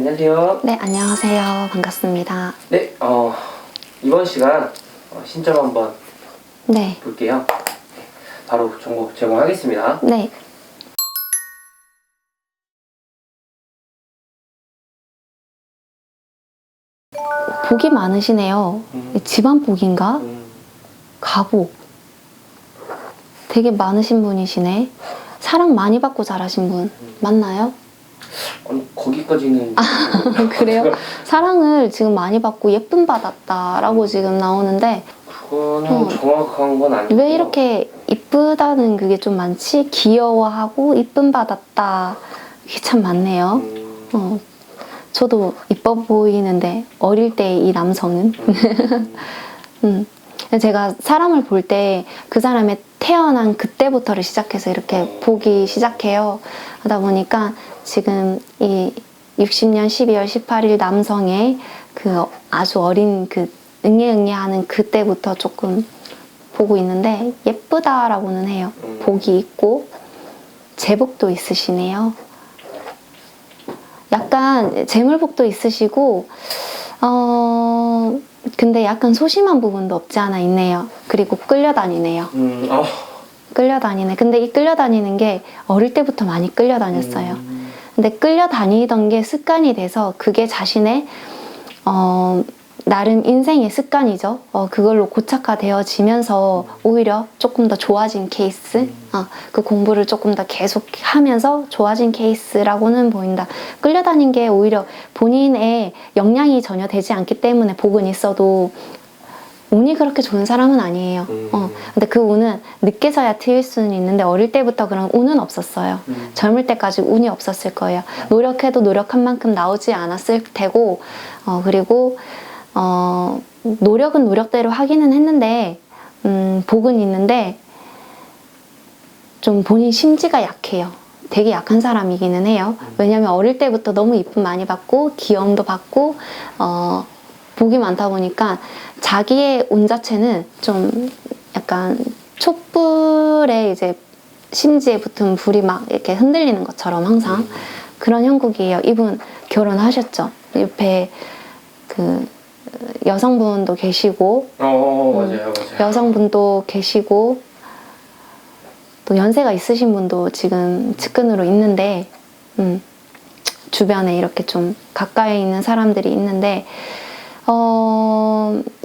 안녕하세요. 네, 안녕하세요. 반갑습니다. 네, 이번 시간 신점 한번 네. 볼게요. 바로 정보 제공하겠습니다. 네. 복이 많으시네요. 집안 복인가? 가복. 되게 많으신 분이시네. 사랑 많이 받고 자라신 분 맞나요? 아니, 거기까지는 그래요? 사랑을 지금 많이 받고 예쁨 받았다라고 지금 나오는데 그거는 정확한 건 아니고 왜 이렇게 이쁘다는 그게 좀 많지? 귀여워하고 이쁨 받았다. 이게 참 많네요. 저도 이뻐 보이는데 어릴 때 이 남성은 제가 사람을 볼 때 그 사람의 태어난 그때부터를 시작해서 이렇게 보기 시작해요. 하다 보니까 지금 이 60년 12월 18일 남성의 그 아주 어린 그 응애응애하는 그때부터 조금 보고 있는데 예쁘다라고는 해요. 복이 있고 재복도 있으시네요. 약간 재물복도 있으시고 근데 약간 소심한 부분도 없지 않아 있네요. 그리고 끌려다니네요. 끌려다니네. 근데 이 끌려다니는 게 어릴 때부터 많이 끌려다녔어요. 근데 끌려다니던 게 습관이 돼서 그게 자신의 나름 인생의 습관이죠. 그걸로 고착화되어지면서 오히려 조금 더 좋아진 케이스, 그 공부를 조금 더 계속 하면서 좋아진 케이스라고는 보인다. 끌려다닌 게 오히려 본인의 역량이 전혀 되지 않기 때문에 복은 있어도 운이 그렇게 좋은 사람은 아니에요. 근데 그 운은 늦게서야 트일 수는 있는데 어릴 때부터 그런 운은 없었어요. 젊을 때까지 운이 없었을 거예요. 노력해도 노력한 만큼 나오지 않았을 테고 그리고 노력은 노력대로 하기는 했는데 복은 있는데 좀 본인 심지가 약해요. 되게 약한 사람이기는 해요. 왜냐면 어릴 때부터 너무 이쁨 많이 받고 귀여움도 받고 복이 많다 보니까 자기의 운 자체는 좀 약간 촛불에 이제 심지에 붙은 불이 막 이렇게 흔들리는 것처럼 항상 그런 형국이에요. 이분 결혼하셨죠? 옆에 그 여성분도 계시고 맞아요. 여성분도 계시고 또 연세가 있으신 분도 지금 측근으로 있는데 주변에 이렇게 좀 가까이 있는 사람들이 있는데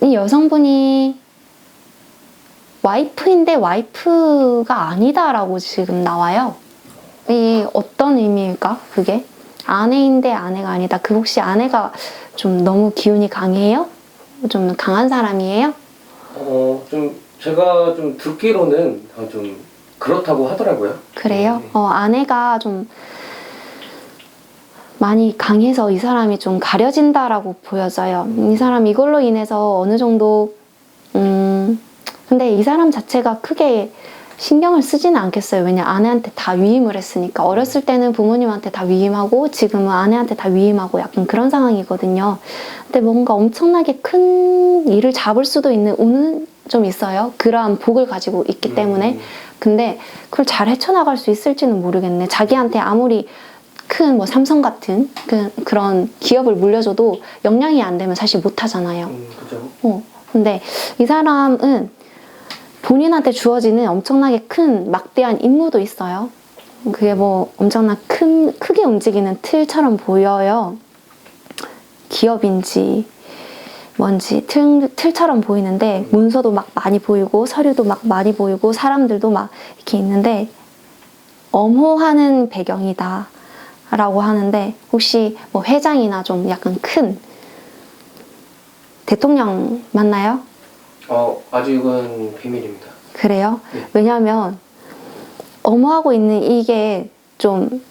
이 여성분이 와이프인데 와이프가 아니다라고 지금 나와요. 이 어떤 의미일까? 그게? 아내인데 아내가 아니다. 그 혹시 아내가 좀 너무 기운이 강해요? 좀 강한 사람이에요? 좀 제가 좀 듣기로는 좀 그렇다고 하더라고요. 그래요? 아내가 좀 많이 강해서 이 사람이 좀 가려진다라고 보여져요. 이 사람 이걸로 인해서 어느 정도 근데 이 사람 자체가 크게 신경을 쓰지는 않겠어요. 왜냐 아내한테 다 위임을 했으니까. 어렸을 때는 부모님한테 다 위임하고 지금은 아내한테 다 위임하고 약간 그런 상황이거든요. 근데 뭔가 엄청나게 큰 일을 잡을 수도 있는 운은 좀 있어요. 그러한 복을 가지고 있기 때문에. 근데 그걸 잘 헤쳐나갈 수 있을지는 모르겠네. 자기한테 아무리 큰 뭐 삼성 같은 그런 기업을 물려줘도 역량이 안 되면 사실 못 하잖아요. 그죠. 근데 이 사람은 본인한테 주어지는 엄청나게 큰 막대한 임무도 있어요. 그게 뭐 엄청나 크게 움직이는 틀처럼 보여요. 기업인지 뭔지 틀처럼 보이는데 문서도 막 많이 보이고 서류도 막 많이 보이고 사람들도 막 이렇게 있는데 엄호하는 배경이다 라고 하는데 혹시 뭐 회장이나 좀 약간 큰 대통령 맞나요? 아직은 비밀입니다. 그래요? 네. 왜냐하면 엄호하고 있는 이게 좀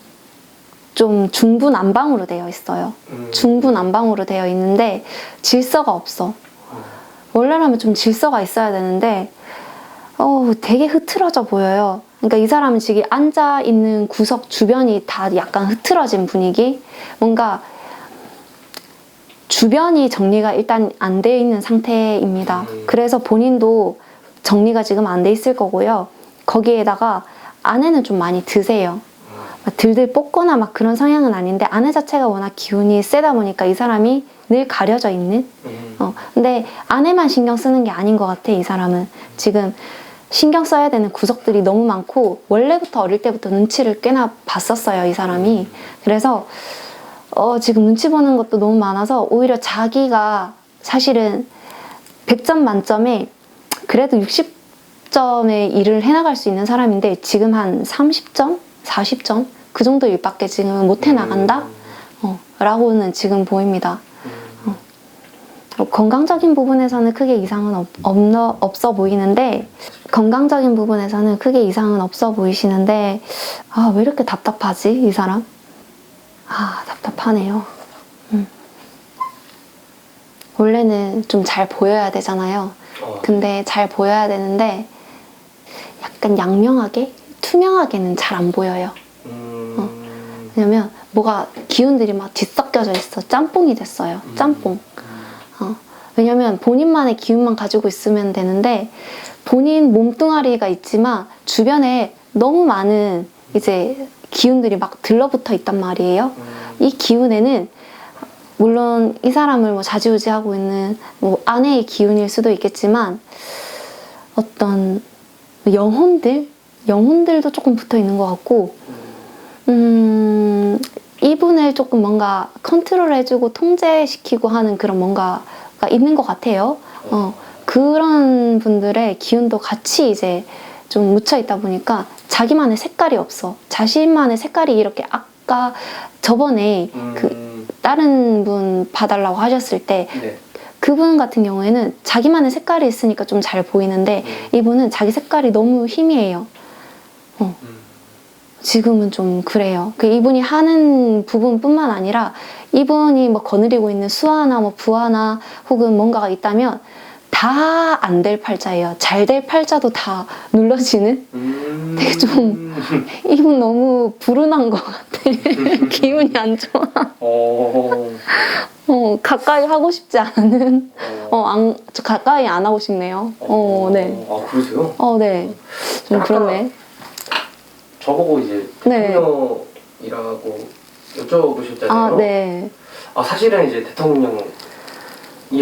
중부난방으로 되어 있어요. 중부난방으로 되어 있는데 질서가 없어. 원래라면 좀 질서가 있어야 되는데 되게 흐트러져 보여요. 그러니까 이 사람은 지금 앉아있는 구석 주변이 다 약간 흐트러진 분위기? 뭔가 주변이 정리가 일단 안 돼 있는 상태입니다. 그래서 본인도 정리가 지금 안 돼 있을 거고요. 거기에다가 아내는 좀 많이 드세요. 막 들들 뽑거나 막 그런 성향은 아닌데 아내 자체가 워낙 기운이 세다 보니까 이 사람이 늘 가려져 있는 근데 아내만 신경 쓰는 게 아닌 것 같아. 이 사람은 지금 신경 써야 되는 구석들이 너무 많고 원래부터 어릴 때부터 눈치를 꽤나 봤었어요. 이 사람이. 그래서 지금 눈치 보는 것도 너무 많아서 오히려 자기가 사실은 100점 만점에 그래도 60점의 일을 해나갈 수 있는 사람인데 지금 한 30점? 40점? 그 정도 일밖에 지금 못 해나간다? 라고는 지금 보입니다. 건강적인 부분에서는 크게 이상은 없어 보이는데 건강적인 부분에서는 크게 이상은 없어 보이시는데 왜 이렇게 답답하지 이 사람? 답답하네요. 원래는 좀 잘 보여야 되잖아요. 근데 잘 보여야 되는데 약간 양명하게 투명하게는 잘 안 보여요. 왜냐면 뭐가 기운들이 막 뒤섞여져 있어. 짬뽕이 됐어요. 짬뽕. 왜냐면 본인만의 기운만 가지고 있으면 되는데 본인 몸뚱아리가 있지만 주변에 너무 많은 이제 기운들이 막 들러붙어 있단 말이에요. 이 기운에는 물론 이 사람을 뭐 좌지우지하고 있는 뭐 아내의 기운일 수도 있겠지만 어떤 영혼들도 조금 붙어 있는 것 같고 이분을 조금 뭔가 컨트롤해주고 통제시키고 하는 그런 뭔가가 있는 것 같아요. 그런 분들의 기운도 같이 이제 좀 묻혀 있다 보니까 자기만의 색깔이 없어. 자신만의 색깔이 이렇게 아까 저번에 그 다른 분 봐달라고 하셨을 때 네. 그분 같은 경우에는 자기만의 색깔이 있으니까 좀 잘 보이는데 이분은 자기 색깔이 너무 희미해요. 지금은 좀 그래요. 이분이 하는 부분뿐만 아니라 이분이 뭐 거느리고 있는 수화나 뭐 부화나 혹은 뭔가가 있다면 다 안 될 팔자예요. 잘 될 팔자도 다 눌러지는? 되게 좀 이분 너무 불운한 것 같아. 기운이 안 좋아. 가까이 하고 싶지 않은. 저 가까이 안 하고 싶네요. 네. 그러세요? 네. 좀 그렇네. 저보고 이제 네. 대통령이라고 여쭤보셨잖아요. 네. 사실은 이제 대통령이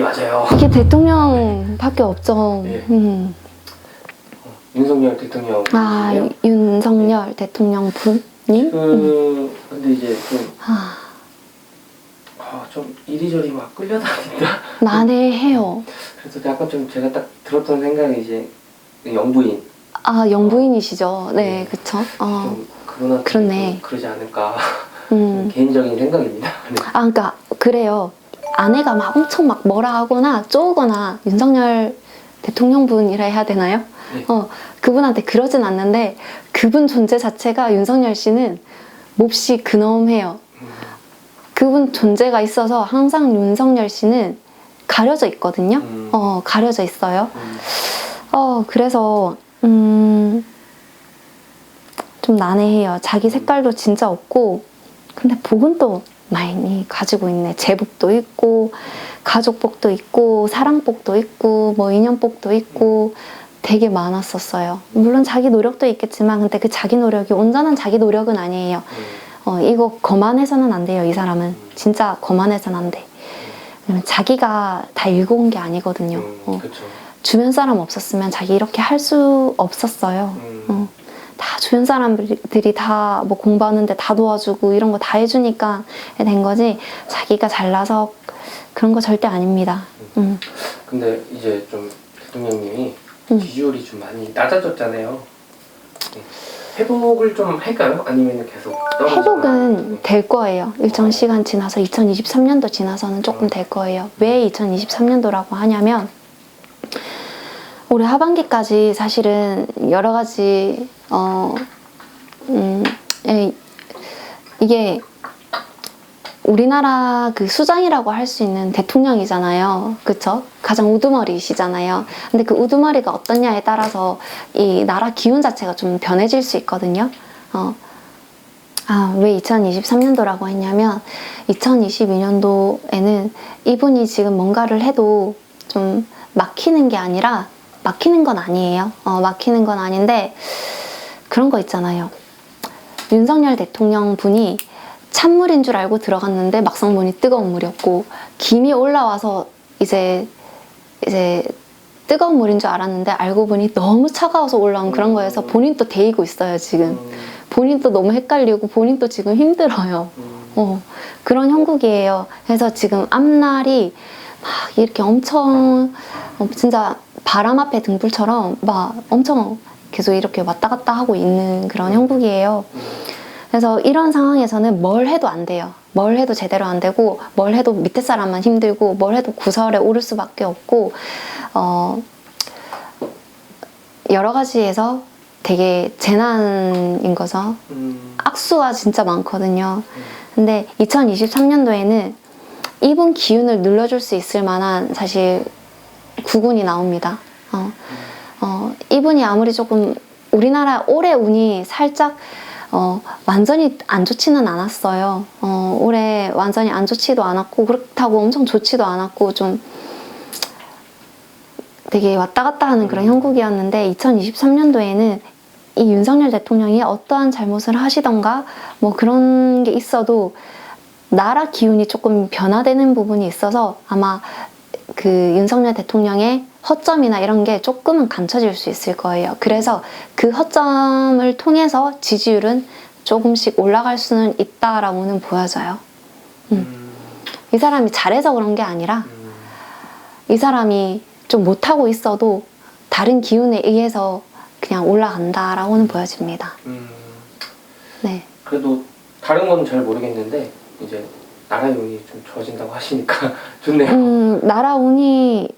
맞아요. 이게 대통령밖에 없죠. 네. 윤석열 대통령. 윤석열 대통령 분님? 근데 이제 좀 이리저리 막 끌려다닌다. 난해해요. 그래서 약간 좀 제가 딱 들었던 생각이 이제 영부인. 영부인이시죠. 네, 그쵸. 좀 그분한테 그렇네. 좀 그러지 않을까. 개인적인 생각입니다. 네. 그러니까 그래요. 아내가 막 엄청 막 뭐라 하거나 쪼거나 윤석열 대통령분이라 해야 되나요? 네. 그분한테 그러진 않는데 그분 존재 자체가 윤석열 씨는 몹시 근엄해요. 그분 존재가 있어서 항상 윤석열 씨는 가려져 있거든요. 가려져 있어요. 그래서 좀 난해해요. 자기 색깔도 진짜 없고 근데 복은 또 많이 가지고 있네. 제복도 있고 가족복도 있고 사랑복도 있고 뭐 인연복도 있고 되게 많았었어요. 물론 자기 노력도 있겠지만 근데 그 자기 노력이 온전한 자기 노력은 아니에요. 이거 거만해서는 안 돼요. 이 사람은 진짜 거만해서는 안 돼. 왜냐면 자기가 다 읽어온 게 아니거든요. 그쵸. 주변 사람 없었으면 자기 이렇게 할 수 없었어요. 다 주변 사람들이 다 뭐 공부하는데 다 도와주고 이런 거 다 해주니까 된 거지 자기가 잘나서 그런 거 절대 아닙니다. 근데 이제 좀 대통령님이 비주얼이 좀 많이 낮아졌잖아요. 회복을 좀 할까요? 아니면 계속 떨어지거나? 회복은 될 거예요. 일정 시간 지나서 2023년도 지나서는 조금 될 거예요. 왜 2023년도라고 하냐면 올해 하반기까지 사실은 여러 가지 이게 우리나라 그 수장이라고 할 수 있는 대통령이잖아요. 그쵸? 가장 우두머리이시잖아요. 근데 그 우두머리가 어떠냐에 따라서 이 나라 기운 자체가 좀 변해질 수 있거든요. 왜 2023년도라고 했냐면 2022년도에는 이분이 지금 뭔가를 해도 좀 막히는 게 아니라 막히는 건 아니에요. 막히는 건 아닌데 그런 거 있잖아요. 윤석열 대통령 분이 찬물인 줄 알고 들어갔는데 막상 보니 뜨거운 물이었고, 김이 올라와서 이제 뜨거운 물인 줄 알았는데 알고 보니 너무 차가워서 올라온 그런 거여서 본인도 데이고 있어요 지금. 본인도 너무 헷갈리고 본인도 지금 힘들어요. 그런 형국이에요. 그래서 지금 앞날이 막 이렇게 엄청 진짜 바람 앞에 등불처럼 막 엄청 계속 이렇게 왔다 갔다 하고 있는 그런 형국이에요. 그래서 이런 상황에서는 뭘 해도 안 돼요. 뭘 해도 제대로 안 되고, 뭘 해도 밑에 사람만 힘들고, 뭘 해도 구설에 오를 수밖에 없고, 여러 가지에서 되게 재난인 거죠. 악수가 진짜 많거든요. 근데 2023년도에는 이분 기운을 눌러줄 수 있을 만한 사실 구군이 나옵니다. 이분이 아무리 조금 우리나라 올해 운이 살짝 완전히 안 좋지는 않았어요. 올해 완전히 안 좋지도 않았고 그렇다고 엄청 좋지도 않았고 좀 되게 왔다 갔다 하는 그런 형국이었는데 2023년도에는 이 윤석열 대통령이 어떠한 잘못을 하시던가 뭐 그런 게 있어도 나라 기운이 조금 변화되는 부분이 있어서 아마 그 윤석열 대통령의 허점이나 이런 게 조금은 감춰질 수 있을 거예요. 그래서 그 허점을 통해서 지지율은 조금씩 올라갈 수는 있다라고는 보여져요. 이 사람이 잘해서 그런 게 아니라 이 사람이 좀 못하고 있어도 다른 기운에 의해서 그냥 올라간다라고는 보여집니다. 네. 그래도 다른 건 잘 모르겠는데 이제 나라 운이 좀 좋아진다고 하시니까 좋네요. 나라 운이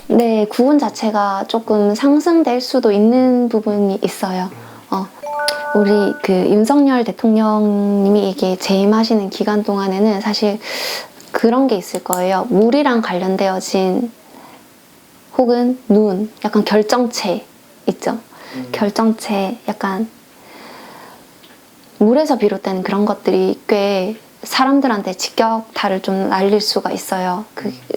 네 구군 자체가 조금 상승될 수도 있는 부분이 있어요. 우리 그 윤석열 대통령님이 이게 재임하시는 기간 동안에는 사실 그런 게 있을 거예요. 물이랑 관련되어진 혹은 눈, 약간 결정체 있죠. 결정체, 약간 물에서 비롯된 그런 것들이 꽤 사람들한테 직격탄을 좀 날릴 수가 있어요.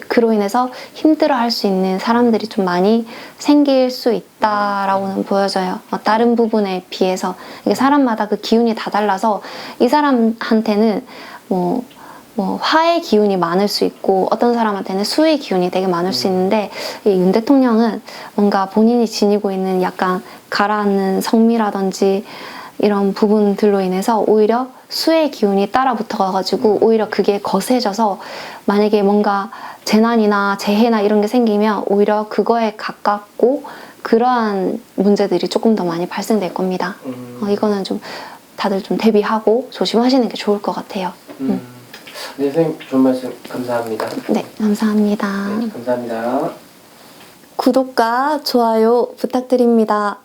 그로 인해서 힘들어할 수 있는 사람들이 좀 많이 생길 수 있다라고는 보여져요. 다른 부분에 비해서 이게 사람마다 그 기운이 다 달라서 이 사람한테는 뭐 화의 기운이 많을 수 있고 어떤 사람한테는 수의 기운이 되게 많을 수 있는데 이 윤 대통령은 뭔가 본인이 지니고 있는 약간 가라앉는 성미라든지 이런 부분들로 인해서 오히려 수의 기운이 따라 붙어가지고 오히려 그게 거세져서 만약에 뭔가 재난이나 재해나 이런 게 생기면 오히려 그거에 가깝고 그러한 문제들이 조금 더 많이 발생될 겁니다. 이거는 좀 다들 좀 대비하고 조심하시는 게 좋을 것 같아요. 네, 선생님 좋은 말씀 감사합니다. 네, 감사합니다. 네, 감사합니다. 구독과 좋아요 부탁드립니다.